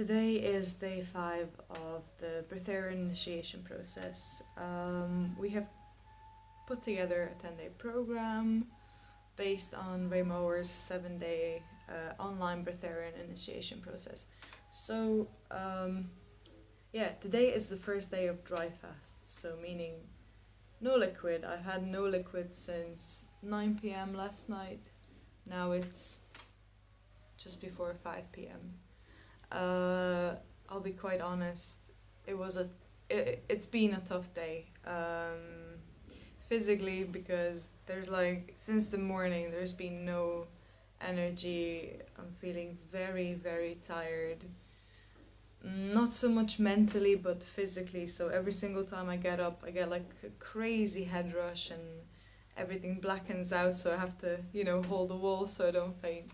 Today is day 5 of the Breatharian initiation process. We have put together a 10-day program based on Maor's 7-day online Breatharian initiation process. So, today is the first day of dry fast, so meaning no liquid. I've had no liquid since 9 p.m. last night. Now it's just before 5 p.m. I'll be quite honest. It's been a tough day. Physically, because since the morning there's been no energy. I'm feeling very, very tired. Not so much mentally, but physically. So every single time I get up, I get like a crazy head rush and everything blackens out. So I have to, hold the wall so I don't faint.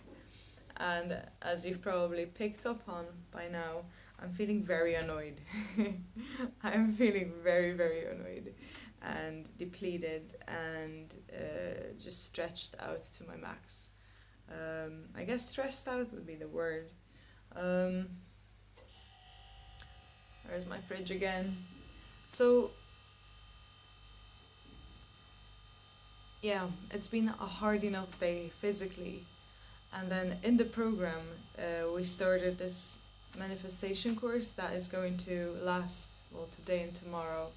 And as you've probably picked up on by now, I'm feeling very annoyed. I'm feeling very, very annoyed and depleted and just stretched out to my max. I guess stressed out would be the word. There's my fridge again. So, yeah, it's been a hard enough day physically. And then in the program, we started this manifestation course that is going to last, today and tomorrow.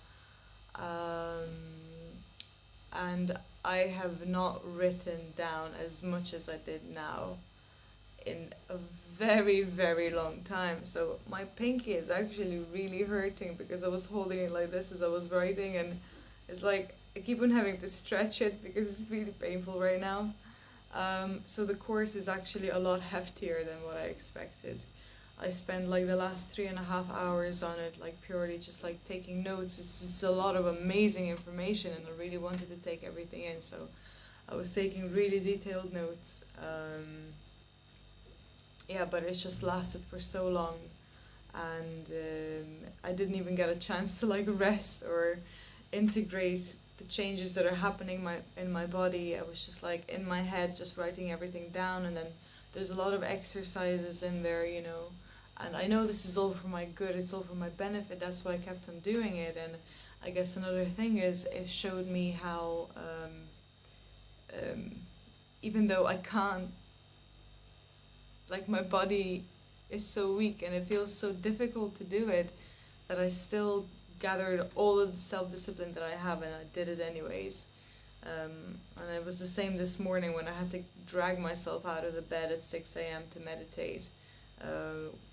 And I have not written down as much as I did now in a very, very long time. So my pinky is actually really hurting because I was holding it like this as I was writing, and it's like I keep on having to stretch it because it's really painful right now. So the course is actually a lot heftier than what I expected. I spent like the last 3.5 hours on it, like purely just like taking notes. It's a lot of amazing information, and I really wanted to take everything in, so I was taking really detailed notes. But it just lasted for so long, and I didn't even get a chance to like rest or integrate the changes that are happening in my body. I was just like in my head just writing everything down, and then there's a lot of exercises in there, and I know this is all for my good, it's all for my benefit, that's why I kept on doing it. And I guess another thing is it showed me how even though I can't, like, my body is so weak and it feels so difficult to do it, that I still gathered all of the self-discipline that I have, and I did it anyways. And it was the same this morning when I had to drag myself out of the bed at 6 a.m. to meditate.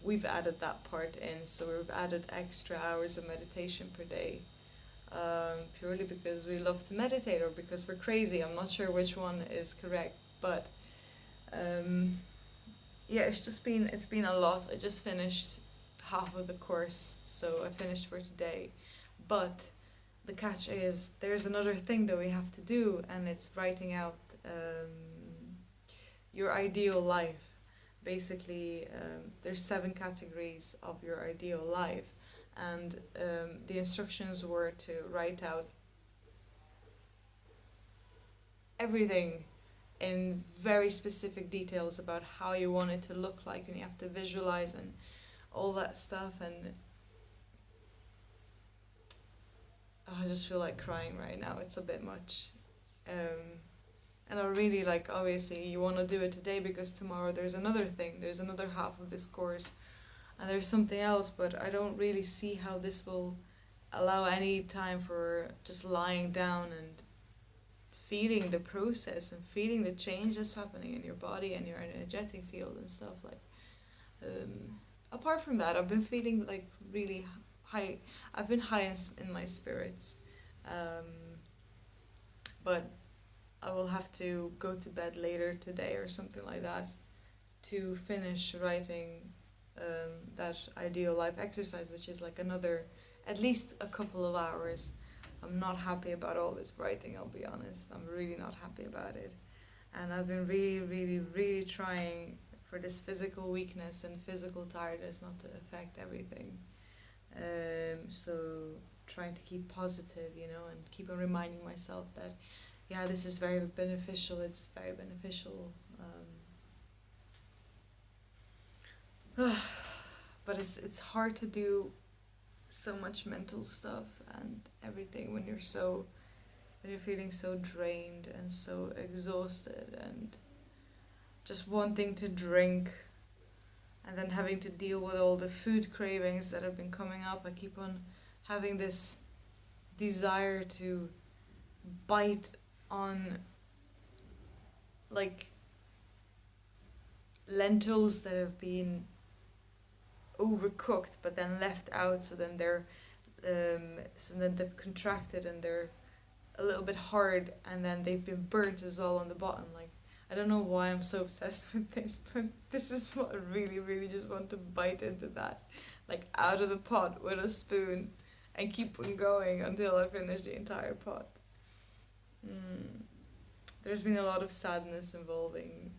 We've added that part in, so we've added extra hours of meditation per day, purely because we love to meditate or because we're crazy. I'm not sure which one is correct, but it's been a lot. I just finished half of the course, so I finished for today. But the catch is there's another thing that we have to do, and it's writing out your ideal life. Basically, there's 7 categories of your ideal life, and the instructions were to write out everything in very specific details about how you want it to look like, and you have to visualize and all that stuff. And I just feel like crying right now. It's a bit much. And I really, like, obviously you want to do it today because tomorrow there's another thing, there's another half of this course, and there's something else, but I don't really see how this will allow any time for just lying down and feeling the process and feeling the change that's happening in your body and your energetic field and stuff. Apart from that, I've been feeling like really high. I've been high in my spirits, but I will have to go to bed later today or something like that to finish writing that ideal life exercise, which is like another at least a couple of hours. I'm not happy about all this writing, I'll be honest. I'm really not happy about it. And I've been really, really, really trying for this physical weakness and physical tiredness not to affect everything. So trying to keep positive, and keep on reminding myself that, this is very beneficial, it's very beneficial. But but it's hard to do so much mental stuff and everything when you're feeling so drained and so exhausted and just wanting to drink, and then having to deal with all the food cravings that have been coming up. I keep on having this desire to bite on like lentils that have been overcooked but then left out, so then they've contracted and they're a little bit hard, and then they've been burnt as well on the bottom. Like, I don't know why I'm so obsessed with this, but this is what I really, really just want to bite into that, like out of the pot with a spoon, and keep on going until I finish the entire pot. There's been a lot of sadness involving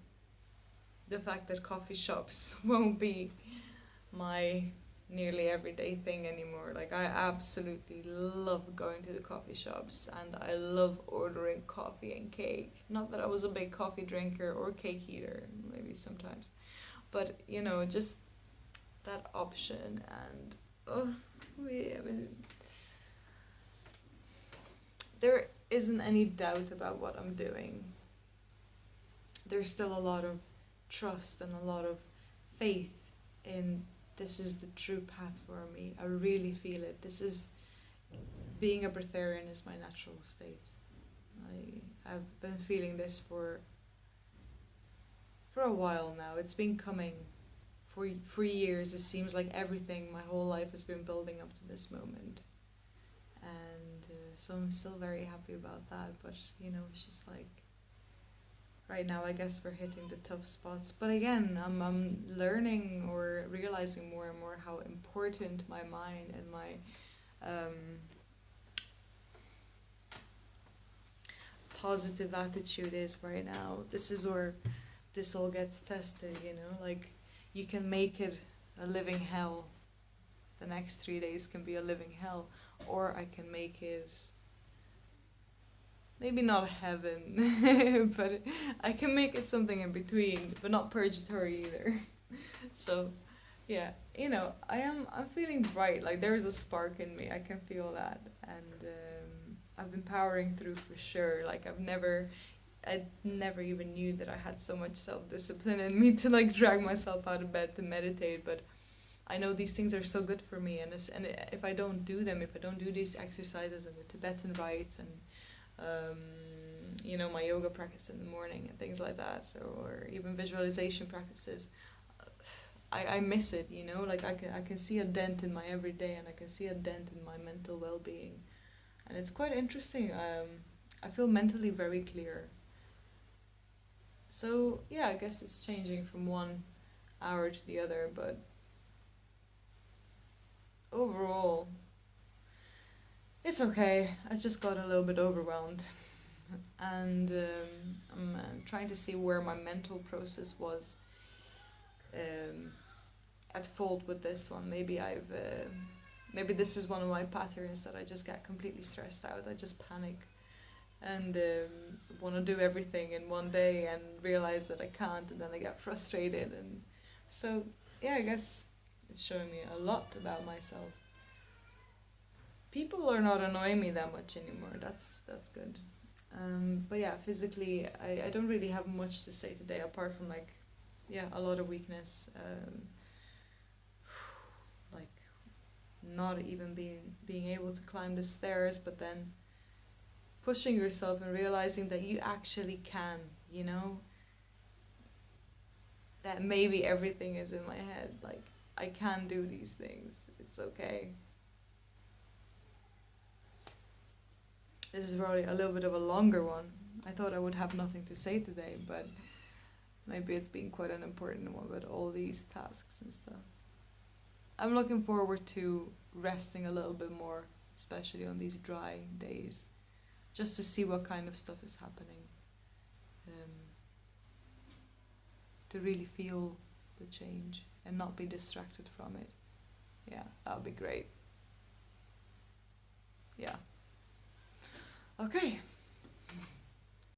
the fact that coffee shops won't be my nearly everyday thing anymore. Like, I absolutely love going to the coffee shops, and I love ordering coffee and cake. Not that I was a big coffee drinker or cake eater, maybe sometimes, but just that option. And I mean, there isn't any doubt about what I'm doing. There's still a lot of trust and a lot of faith in this is the true path for me. I really feel it. Being a breatharian is my natural state. I've been feeling this for a while now. It's been coming for years. It seems like everything, my whole life has been building up to this moment. And so I'm still very happy about that. But, it's just like, right now I guess we're hitting the tough spots. But again, I'm learning or realizing more and more how important my mind and my positive attitude is right now. This is where this all gets tested, like, you can make it a living hell. The next 3 days can be a living hell, or I can make it maybe not heaven, but I can make it something in between, but not purgatory either. So yeah, I'm feeling bright. Like, there is a spark in me. I can feel that, and I've been powering through for sure. Like, I never even knew that I had so much self-discipline in me to like drag myself out of bed to meditate, but I know these things are so good for me, and if I don't do them, if I don't do these exercises and the Tibetan rites and my yoga practice in the morning and things like that, or even visualization practices, I miss it, like I can see a dent in my everyday, and I can see a dent in my mental well-being, and it's quite interesting. I feel mentally very clear. So yeah, I guess it's changing from 1 hour to the other, but overall it's okay. I just got a little bit overwhelmed, and I'm trying to see where my mental process was at fault with this one. Maybe this is one of my patterns, that I just get completely stressed out. I just panic and want to do everything in one day and realize that I can't, and then I get frustrated, and so yeah, I guess it's showing me a lot about myself. People are not annoying me that much anymore. That's good. But yeah, physically, I don't really have much to say today, apart from like, yeah, a lot of weakness. Like, not even being able to climb the stairs, but then pushing yourself and realizing that you actually can, that maybe everything is in my head. Like, I can do these things. It's okay. This is probably a little bit of a longer one. I thought I would have nothing to say today, but maybe it's been quite an important one with all these tasks and stuff. I'm looking forward to resting a little bit more, especially on these dry days, just to see what kind of stuff is happening, to really feel the change and not be distracted from it. Yeah, that would be great. Yeah. Okay.